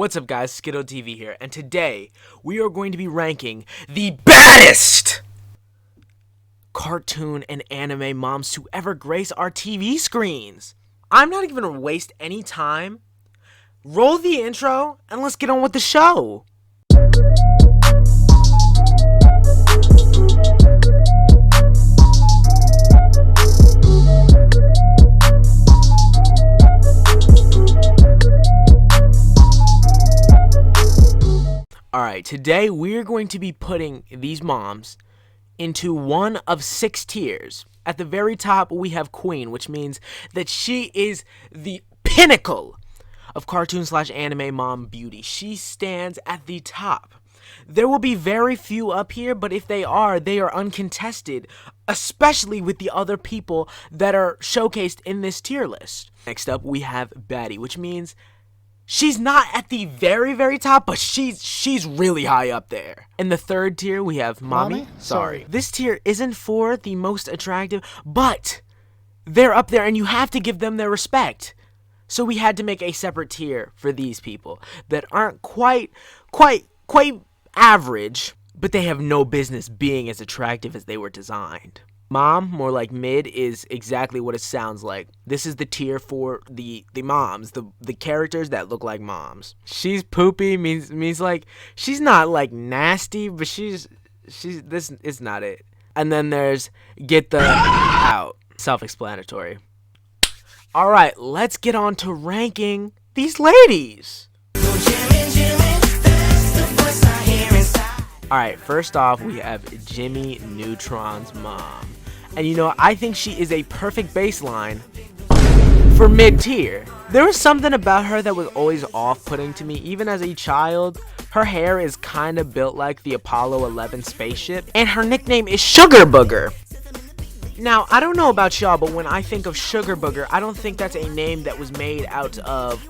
What's up guys, Skittle TV here, and today we are going to be ranking the baddest cartoon and anime moms to ever grace our TV screens. I'm not even gonna waste any time. Roll the intro and let's get on with the show. Alright, today we're going to be putting these moms into one of 6 tiers. At the very top, we have Queen, which means that she is the pinnacle of cartoon/anime mom beauty. She stands at the top. There will be very few up here, but if they are uncontested, especially with the other people that are showcased in this tier list. Next up, we have Baddie, which means she's not at the very top, but she's really high up there. In the third tier, we have Mommy. Sorry. This tier isn't for the most attractive, but they're up there and you have to give them their respect. So we had to make a separate tier for these people that aren't quite average, but they have no business being as attractive as they were designed. Mom, more like mid, is exactly what it sounds like. This is the tier for the moms, the characters that look like moms. She's poopy means like she's not like nasty, but she's this is not it. And then there's get the out. Self-explanatory. All right, let's get on to ranking these ladies. All right, first off, we have Judy Neutron's mom. And you know, I think she is a perfect baseline for mid-tier. There was something about her that was always off-putting to me, even as a child. Her hair is kind of built like the Apollo 11 spaceship, and her nickname is Sugar Booger. Now, I don't know about y'all, but when I think of Sugar Booger, I don't think that's a name that was made out of,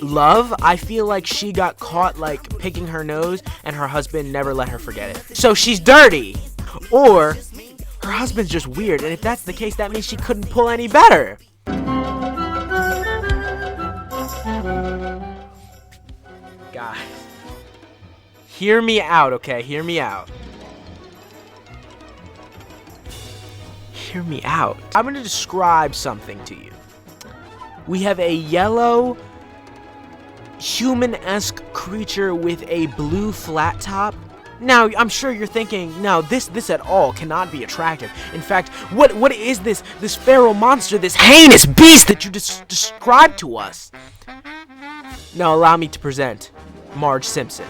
love. I feel like she got caught like picking her nose and her husband never let her forget it. So she's dirty, or her husband's just weird, and if that's the case, that means she couldn't pull any better. Guys, hear me out, okay? Hear me out. Hear me out. I'm gonna describe something to you. We have a yellow human-esque creature with a blue flat top. Now, I'm sure you're thinking, no, this at all cannot be attractive. In fact, what is this feral monster, this heinous beast that you described to us? Now, allow me to present Marge Simpson.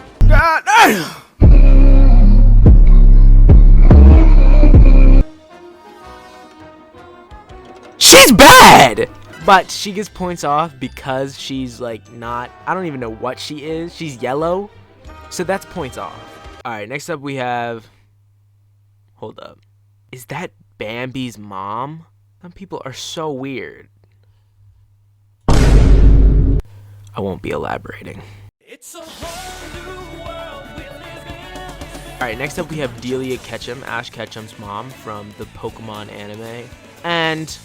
She's bad! But she gets points off because she's like not, I don't even know what she is. She's yellow. So that's points off. Alright, next up we have, hold up. Is that Bambi's mom? Some people are so weird. I won't be elaborating. It's a whole new world we live in. Alright, next up we have Delia Ketchum, Ash Ketchum's mom from the Pokemon anime. And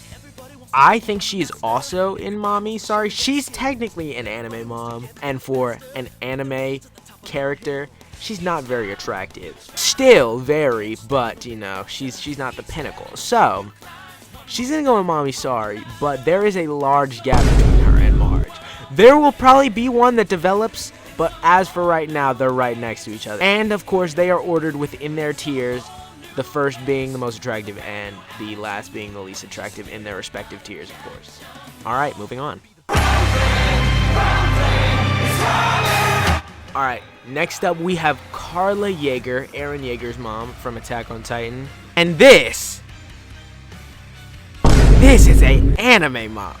I think she is also in Mommy. Sorry, she's technically an anime mom, and for an anime character, she's not very attractive. Still very, but you know, she's not the pinnacle. So she's gonna go in Mommy. Sorry, but there is a large gap between her and Marge. There will probably be one that develops, but as for right now, they're right next to each other. And of course, they are ordered within their tiers. The first being the most attractive and the last being the least attractive in their respective tiers, of course. Alright, moving on. Alright, next up we have Carla Yeager, Eren Yeager's mom from Attack on Titan. And this is an anime mom.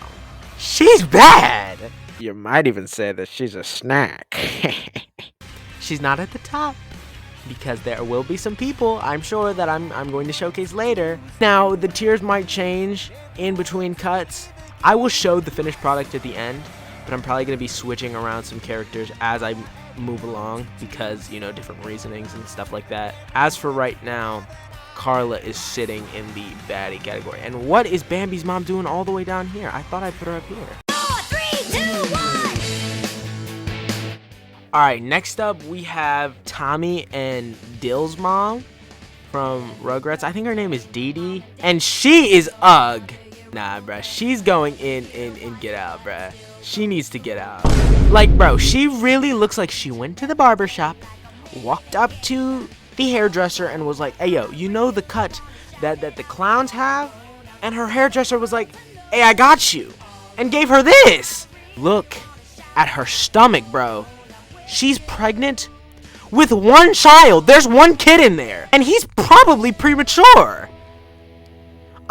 She's bad. You might even say that she's a snack. She's not at the top, because there will be some people, I'm sure, that I'm going to showcase later. Now, the tiers might change in between cuts. I will show the finished product at the end, but I'm probably going to be switching around some characters as I move along because, you know, different reasonings and stuff like that. As for right now, Carla is sitting in the baddie category. And what is Bambi's mom doing all the way down here? I thought I put her up here. 4, 3, 2, 1! Alright, next up we have Tommy and Dill's mom from Rugrats. I think her name is Didi. And she is ugh. Nah, bruh. She's going in Get Out, bruh. She needs to get out. Like, bro, she really looks like she went to the barber shop, walked up to the hairdresser, and was like, hey, yo, you know the cut that the clowns have? And her hairdresser was like, hey, I got you. And gave her this. Look at her stomach, bro. She's pregnant with one child. There's one kid in there. And he's probably premature.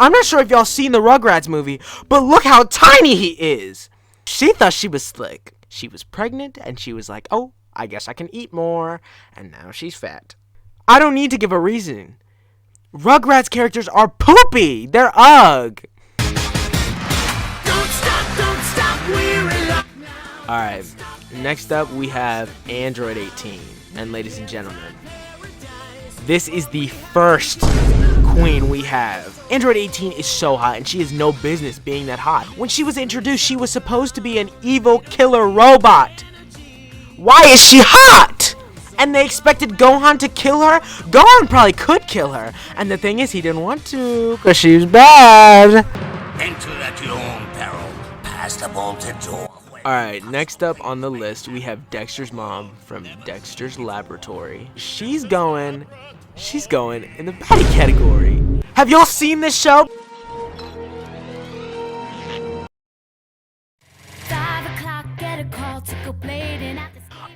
I'm not sure if y'all seen the Rugrats movie, but look how tiny he is. She thought she was slick. She was pregnant, and she was like, oh, I guess I can eat more. And now she's fat. I don't need to give a reason. Rugrats characters are poopy. They're ugh. Don't stop, we're in love. Alright, next up we have Android 18. And ladies and gentlemen, this is the first queen we have. Android 18 is so hot, and she has no business being that hot. When she was introduced, she was supposed to be an evil killer robot. Why is she hot? And they expected Gohan to kill her? Gohan probably could kill her. And the thing is, he didn't want to, because she's bad. Enter at your own peril. Past the bolted door. Alright, next up on the list, we have Dexter's mom from Dexter's Laboratory. She's going in the baddie category. Have y'all seen this show?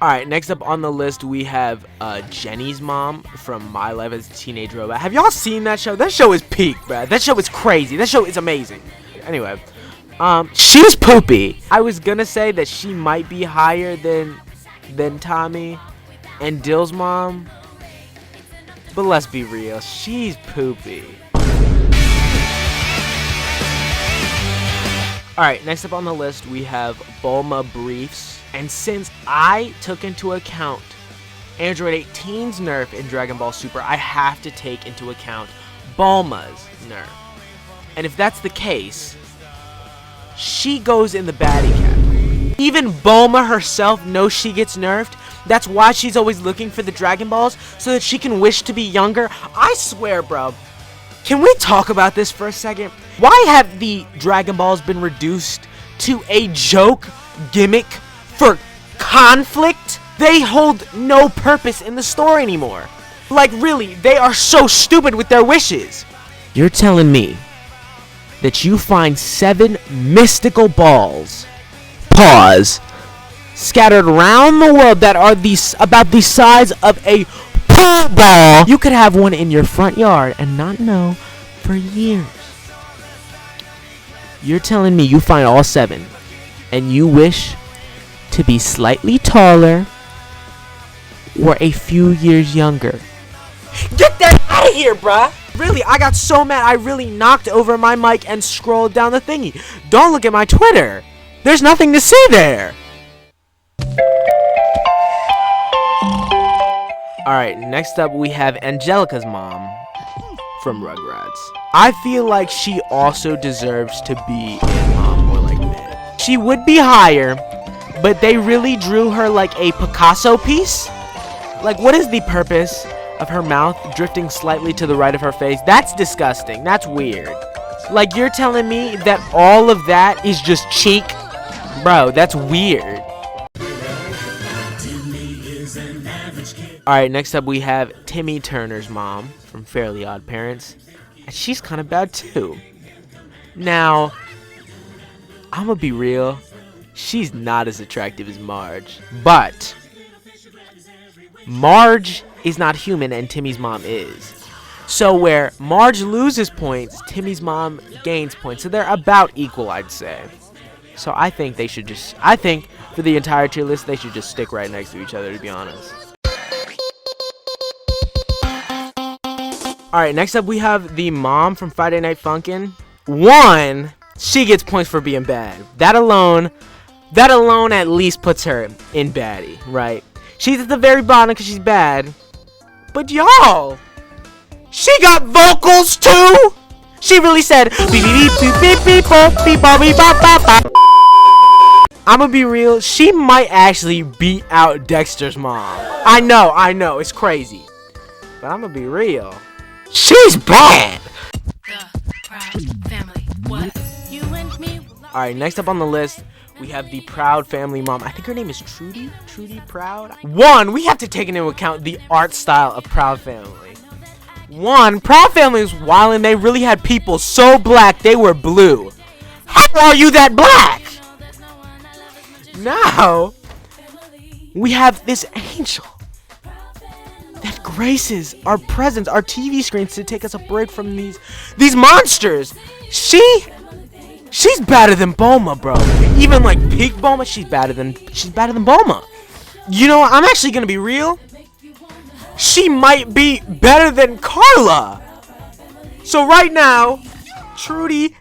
Alright, next up on the list, we have Jenny's mom from My Life as a Teenage Robot. Have y'all seen that show? That show is peak, bruh. That show is crazy. That show is amazing. Anyway, she's poopy. I was gonna say that she might be higher than Tommy and Dill's mom, but let's be real, she's poopy. Alright, next up on the list, we have Bulma Briefs. And since I took into account Android 18's nerf in Dragon Ball Super, I have to take into account Bulma's nerf. And if that's the case, she goes in the baddie category. Even Bulma herself knows she gets nerfed. That's why she's always looking for the Dragon Balls, so that she can wish to be younger. I swear, bro. Can we talk about this for a second? Why have the Dragon Balls been reduced to a joke gimmick for conflict? They hold no purpose in the story anymore. Like, really, they are so stupid with their wishes. You're telling me that you find 7 mystical balls, pause, scattered around the world that are about the size of a pool ball. You could have one in your front yard and not know for years. You're telling me you find all 7 and you wish to be slightly taller or a few years younger. Get that out of here, bruh! Really, I got so mad I really knocked over my mic and scrolled down the thingy. Don't look at my Twitter. There's nothing to see there. Alright, next up we have Angelica's mom from Rugrats. I feel like she also deserves to be in mom or like mid. She would be higher, but they really drew her like a Picasso piece. Like, what is the purpose of her mouth drifting slightly to the right of her face? That's disgusting. That's weird. Like, you're telling me that all of that is just cheek? Bro, that's weird. Alright, next up we have Timmy Turner's mom from Fairly Odd Parents. And she's kind of bad too. Now, I'm gonna be real. She's not as attractive as Marge. But Marge is not human and Timmy's mom is. So where Marge loses points, Timmy's mom gains points. So they're about equal, I'd say. So I think they should just, for the entire tier list, they should just stick right next to each other, to be honest. Alright, next up we have the mom from Friday Night Funkin'. 1, she gets points for being bad. That alone at least puts her in baddie, right? She's at the very bottom because she's bad. But y'all, she got vocals too? She really said beep beep beep beep beep beep beep beep beep beep. I'm gonna be real. She might actually beat out Dexter's mom. I know. It's crazy. But I'm gonna be real. She's bad! The Proud family. What? You and me. Alright, next up on the list, we have the Proud family mom. I think her name is Trudy Proud. One, we have to take into account the art style of Proud Family. One, Proud Family was wild and they really had people so black they were blue. How are you that black? Now, we have this angel that graces our presence, our TV screens to take us a break from these monsters. She's better than Bulma, bro. Even like peak Bulma, she's better than Bulma. You know what? I'm actually gonna be real. She might be better than Carla. So right now, Trudy,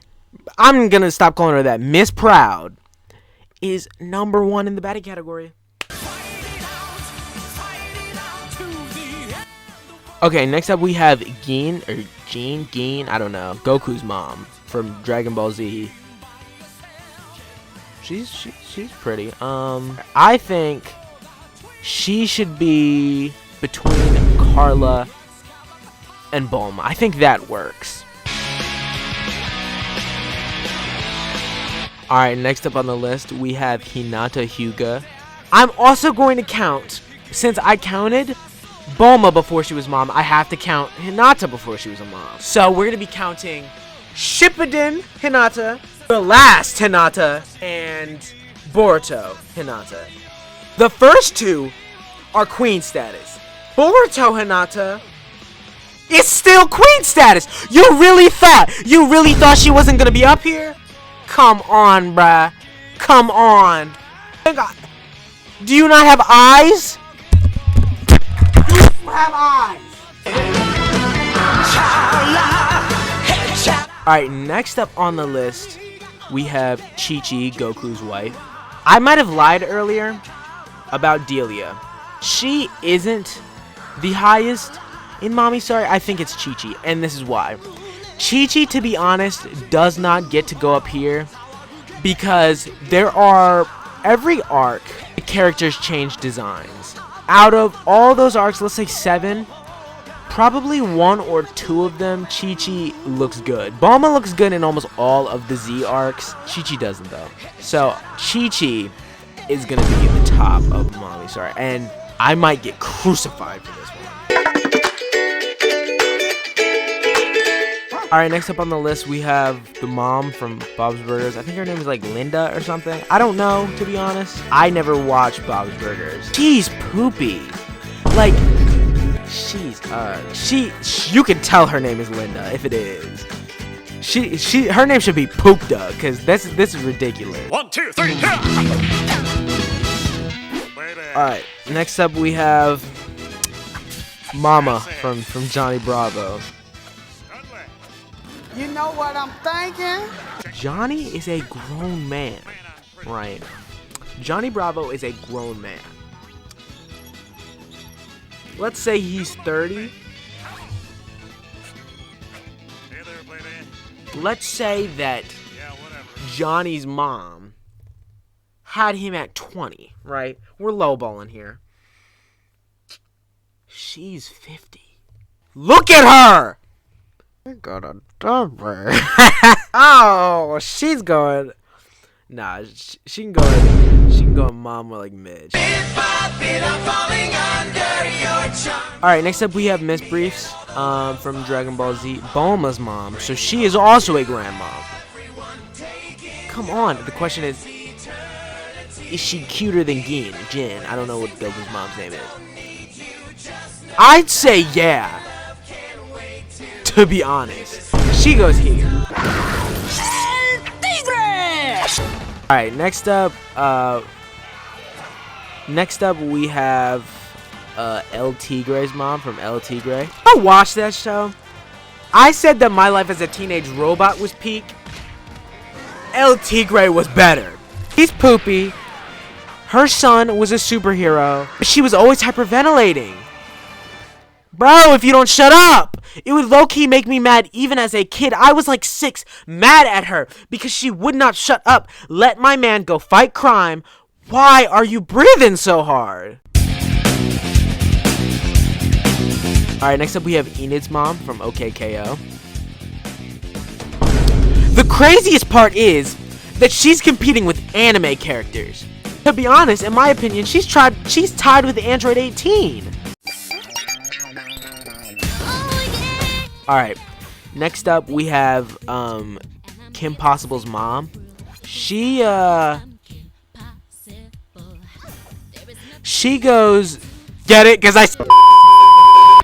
I'm gonna stop calling her that. Miss Proud is number 1 in the baddie category. Okay, next up we have Gine, I don't know, Goku's mom from Dragon Ball Z. She's pretty. I think she should be between Carla and Bulma. I think that works. Alright, next up on the list, we have Hinata Hyuuga. I'm also going to count, since I counted Bulma before she was mom, I have to count Hinata before she was a mom. So we're going to be counting Shippuden Hinata, the last Hinata, and Boruto Hinata. The first two are queen status. Boruto Hinata is still queen status. You really thought she wasn't going to be up here? Come on, bruh. Come on. Do you not have eyes? You have eyes. Alright, next up on the list, we have Chichi, Goku's wife. I might have lied earlier about Delia. She isn't the highest in Mommy Sorry. I think it's Chichi, and this is why. Chichi, to be honest, does not get to go up here because every arc, the characters change designs. Out of all those arcs, let's say 7, probably 1 or 2 of them, Chichi looks good. Bulma looks good in almost all of the Z arcs. Chichi doesn't, though. So, Chichi is going to be the top of Mommy Sorry, and I might get crucified for this one. Alright, next up on the list, we have the mom from Bob's Burgers. I think her name is like Linda or something. I don't know, to be honest. I never watched Bob's Burgers. She's poopy. Like, you can tell her name is Linda if it is. Her name should be Poopda, because this is ridiculous. 1, 2, 3, Alright, next up we have Mama from Johnny Bravo. You know what I'm thinking? Johnny is a grown man, right? Johnny Bravo is a grown man. Let's say he's 30. Let's say that Johnny's mom had him at 20, right? We're lowballing here. She's 50. Look at her! I got a dumper. Oh, she's going. Nah, she can go mom more like Midge. Alright, next up we have Miss Briefs from Dragon Ball Z, Bulma's mom. So she is also a grandma. Come on, the question is she cuter than Gine? I don't know what Goku's mom's name is. I'd say yeah. To be honest, she goes here. Alright, next up we have El Tigre's mom from El Tigre. I watched that show. I said that My Life as a Teenage Robot was peak. El Tigre was better. He's poopy. Her son was a superhero, but she was always hyperventilating. Bro, if you don't shut up! It would low-key make me mad even as a kid. I was like 6, mad at her because she would not shut up. Let my man go fight crime. Why are you breathing so hard? Alright, next up we have Enid's mom from OKKO. The craziest part is that she's competing with anime characters. To be honest, in my opinion, she's tied with Android 18. Alright, next up we have Kim Possible's mom. She goes, get it? Cause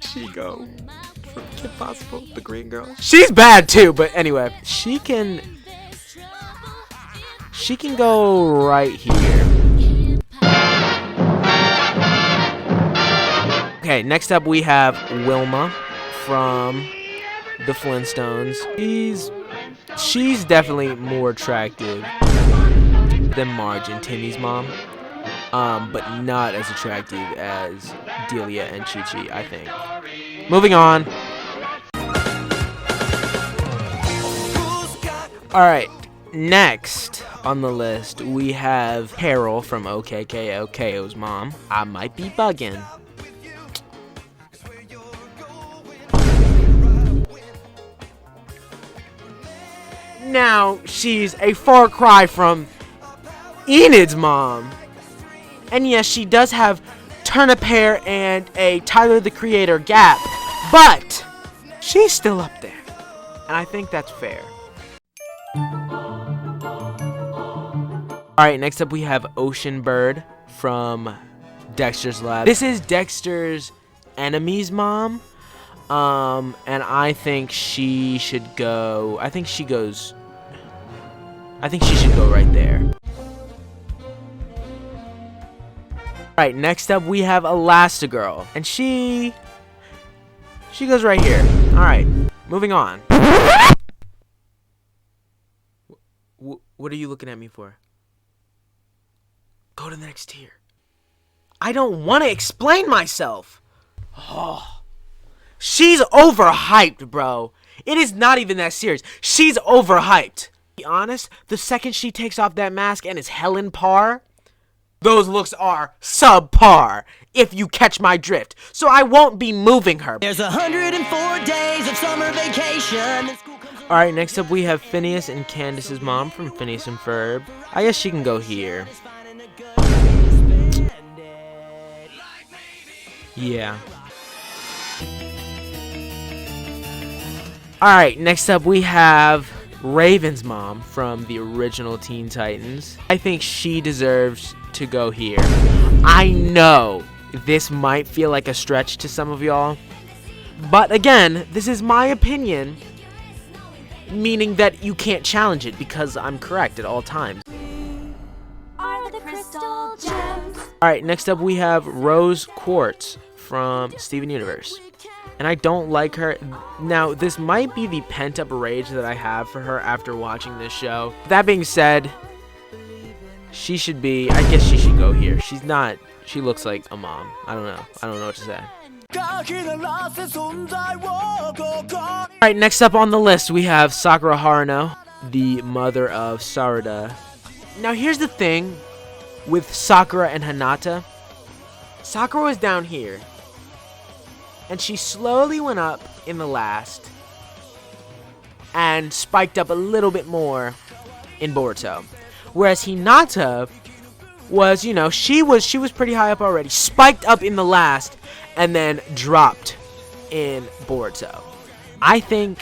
she go from Kim Possible, the green girl. She's bad too, but anyway, she can go right here. Okay, next up we have Wilma from the Flintstones. She's definitely more attractive than Marge and Timmy's mom, but not as attractive as Delia and Chichi, I think. Moving on. Alright, next on the list we have Carol from OKKO, KO's mom. I might be bugging. Now, she's a far cry from Enid's mom. And yes, she does have turnip hair and a Tyler the Creator gap, but she's still up there. And I think that's fair. Alright, next up we have OceanBird from Dexter's Lab. This is Dexter's enemy's mom. And I think she should go. I think she should go right there. Alright, next up we have Elastigirl. And she goes right here. Alright, moving on. What are you looking at me for? Go to the next tier. I don't want to explain myself. Oh. She's overhyped, bro. It is not even that serious. She's overhyped. To be honest, the second she takes off that mask and is Helen Parr, those looks are subpar, if you catch my drift. So I won't be moving her. There's 104 days of summer vacation. Alright, next up we have Phineas and Candace's mom from Phineas and Ferb. I guess she can go here. Yeah. Alright, next up we have Raven's mom from the original Teen Titans. I think she deserves to go here. I know this might feel like a stretch to some of y'all, but again, this is my opinion, meaning that you can't challenge it because I'm correct at all times. Alright, next up we have Rose Quartz from Steven Universe. And I don't like her. Now, this might be the pent-up rage that I have for her after watching this show. That being said, she should be, I guess she should go here. She's not, she looks like a mom. I don't know what to say. Alright, next up on the list, we have Sakura Haruno, the mother of Sarada. Now, here's the thing with Sakura and Hinata. Sakura was down here, and she slowly went up in the last and spiked up a little bit more in Boruto. Whereas Hinata was, you know, she was pretty high up already, spiked up in the last, and then dropped in Boruto. I think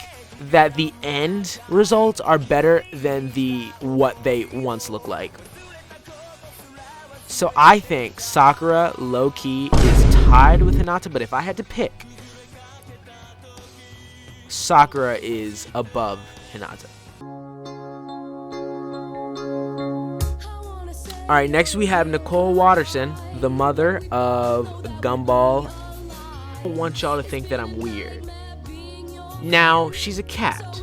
that the end results are better than what they once looked like. So I think Sakura, low-key, is tied with Hinata, but if I had to pick, Sakura is above Hinata. Alright, next we have Nicole Watterson, the mother of Gumball. I don't want y'all to think that I'm weird. Now, she's a cat,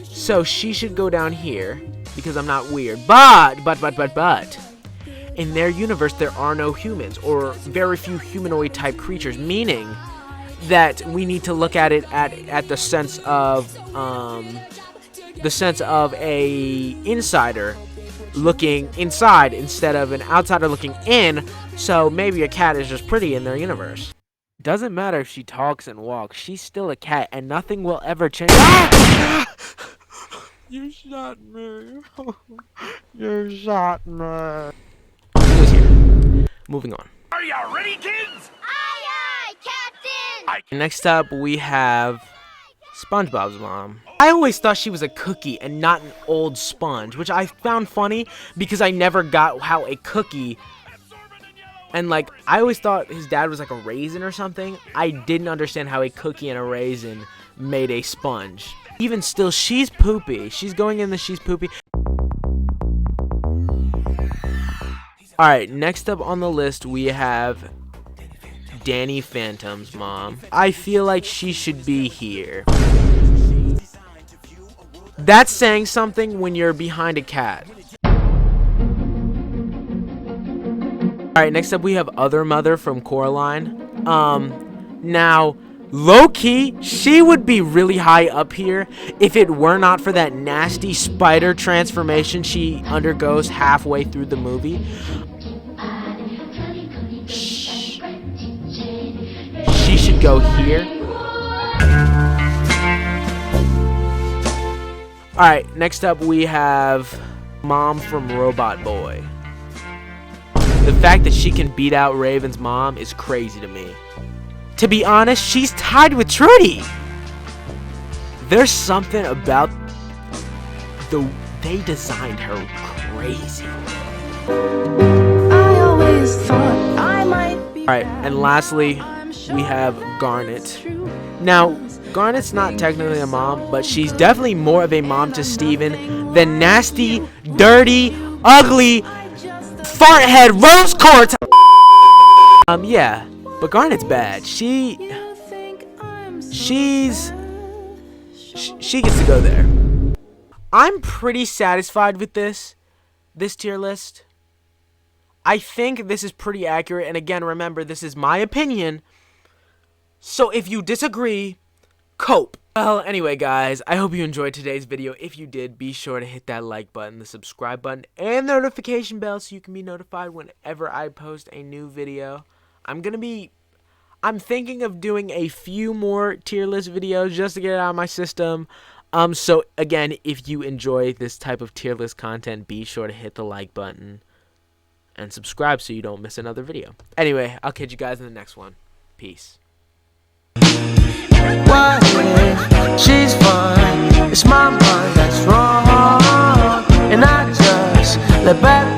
so she should go down here, because I'm not weird. But, in their universe, there are no humans, or very few humanoid-type creatures, meaning that we need to look at it at the sense of a insider looking inside instead of an outsider looking in. So maybe a cat is just pretty in their universe. Doesn't matter if she talks and walks, she's still a cat, and nothing will ever change. You shot me. You shot me. She was here. Moving on. Are you ready, kids? Aye, aye, Captain! Next up, we have SpongeBob's mom. I always thought she was a cookie and not an old sponge, which I found funny because I never got how a cookie... And, like, I always thought his dad was like a raisin or something. I didn't understand how a cookie and a raisin made a sponge. Even still, she's poopy. She's going in the she's poopy. Alright, next up on the list, we have Danny Phantom's mom. I feel like she should be here. That's saying something when you're behind a cat. Alright, next up we have Other Mother from Coraline. Now, low-key, she would be really high up here if it were not for that nasty spider transformation she undergoes halfway through the movie. Shh. She should go here. Alright, next up we have Mom from Robot Boy. The fact that she can beat out Raven's mom is crazy to me. To be honest, she's tied with Trudy. There's something about they designed her crazy. I always thought I might be. Alright, and lastly, we have Garnet. Now, Garnet's not technically a mom, but she's definitely more of a mom to Steven than nasty, dirty, ugly, farthead Rose Quartz. Yeah, but Garnet's bad. She gets to go there. I'm pretty satisfied with this tier list. I think this is pretty accurate, and again, remember, this is my opinion. So if you disagree, cope. Well, anyway, guys, I hope you enjoyed today's video. If you did, be sure to hit that like button, the subscribe button, and the notification bell so you can be notified whenever I post a new video. I'm thinking of doing a few more tier list videos just to get it out of my system. So again, if you enjoy this type of tier list content, be sure to hit the like button and subscribe so you don't miss another video. Anyway, I'll catch you guys in the next one. Peace. What if she's fine? It's my mind that's wrong, and I just let back